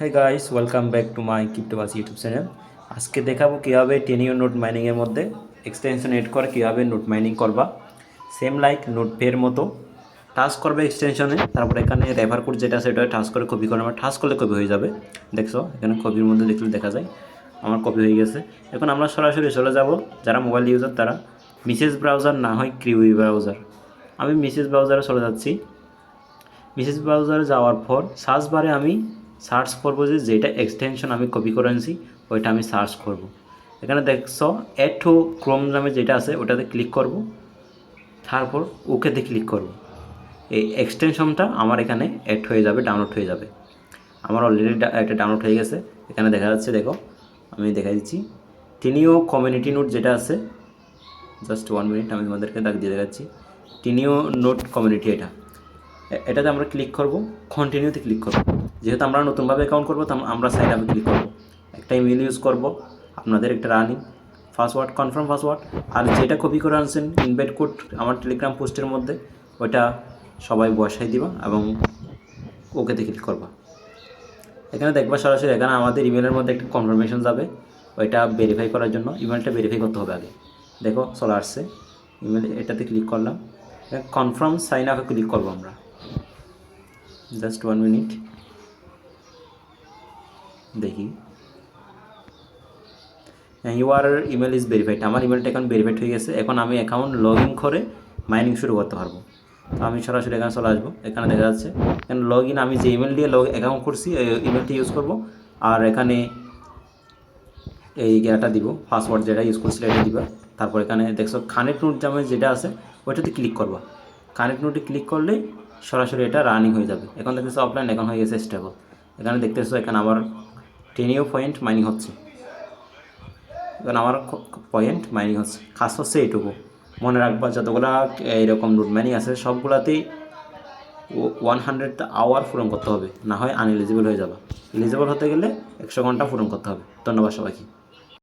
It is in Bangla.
High guys, welcome back to my crypto bus YouTube channel. আজকে দেখাবো কীভাবে টেনিও নোট মাইনিংয়ের মধ্যে এক্সটেনশন এড করে কীভাবে নোট মাইনিং করবা। সেম লাইক নোট পের মতো টাচ করবে এক্সটেনশনে, তারপর এখানে রেফার কোড যেটা আছে ওটা টাচ করে কপি করবে। টাচ করলে কপি হয়ে যাবে। দেখছো এখানে কপির মধ্যে দেখলে দেখা যায় আমার কপি হয়ে গেছে। এখন আমরা সরাসরি চলে যাব, যারা মোবাইল ইউজার তারা মিসেস ব্রাউজার না হয় কিউই ব্রাউজার। আমি মিসেস ব্রাউজারে চলে যাচ্ছি। মিসেস ব্রাউজারে যাওয়ার পর সার্চ বারে আমি সার্চ করবো যেটা এক্সটেনশন আমি কপি করে আনছি ওইটা আমি সার্চ করব। এখানে দেখছো অ্যাড টু ক্রোম নামে যেটা আছে ওটাতে ক্লিক করব, তারপর ওকেতে ক্লিক করব। এই এক্সটেনশনটা আমার এখানে অ্যাড হয়ে যাবে, ডাউনলোড হয়ে যাবে। আমার অলরেডি এটা ডাউনলোড হয়ে গেছে। এখানে দেখা যাচ্ছে, দেখো আমি দেখা দিচ্ছি টিনিও কমিউনিটি নোট যেটা আছে। জাস্ট 1 মিনিট, আমি তোমাদেরকে দাগ দিয়ে দেখাচ্ছি। টিনিও নোট কমিউনিটি এটাতে আমরা ক্লিক করব, কন্টিনিউতে ক্লিক করব। যেহেতু আমরা নতুনভাবে অ্যাকাউন্ট করবো তো আমরা সাইন আপে ক্লিক করব। একটা ইমেল ইউজ করব, আপনাদের একটা রানিং পাসওয়ার্ড, কনফার্ম পাসওয়ার্ড, আর যেটা কপি করে আনছেন ইনভাইট কোড আমার টেলিগ্রাম পোস্টের মধ্যে ওইটা সবাই বসাই দিবা এবং ওকেতে ক্লিক করবা। এখানে দেখবা সরাসরি এখানে আমাদের ইমেলের মধ্যে একটা কনফার্মেশন যাবে, ওইটা ভেরিফাই করার জন্য ইমেলটা ভেরিফাই করতে হবে আগে। দেখো চলে আসছে ইমেল, এটাতে ক্লিক করলাম, কনফার্ম সাইন আপে ক্লিক করবো আমরা। জাস্ট 1 মিনিট দেখি। Your email is verified. আমার ইমেলটা এখন ভেরিফাইড হয়ে গেছে। এখন আমি অ্যাকাউন্ট লগ ইন করে মাইনিং শুরু করতে পারবো। তো আমি সরাসরি এখানে চলে আসবো। এখানে দেখা যাচ্ছে এখানে লগ ইন, আমি যে ইমেল দিয়ে অ্যাকাউন্ট করছি ইমেলটি ইউজ করব। আর এখানে এই ইয়েটা দিব, পাসওয়ার্ড যেটা ইউজ করছিল এটা দিবা। তারপর এখানে দেখছো কানেক্ট নোট নামে যেটা আছে ওইটাতে ক্লিক করবা। কানেক্ট নোটে ক্লিক করলেই সরাসরি এটা রানিং হয়ে যাবে। এখন দেখতেছো অফলাইন, এখন হয়ে গেছে স্টেবল। এখানে দেখতেছো এখানে আমার টেনিও পয়েন্ট মাইনিং হচ্ছে। এখন আমার পয়েন্ট মাইনিং হচ্ছে। খাস হচ্ছে এইটুকু মনে রাখবা, যতগুলা এইরকম নোট মাইনিং আছে সবগুলাতেই 100 আওয়ার পূরণ করতে হবে, না হয় আনএলিজিবল হয়ে যাবে। এলিজিবল হতে গেলে 100 ঘন্টা পূরণ করতে হবে। ধন্যবাদ সবাইকে।